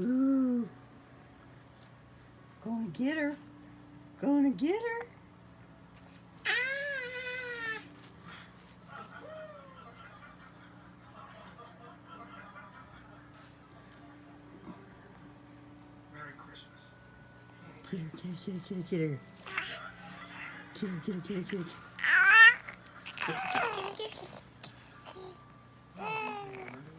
Ooh. Gonna get her. Gonna get her. Merry Christmas. Get her, get her, get her, get her, get her. Get her, get her, get her, get her. Oh, Linda.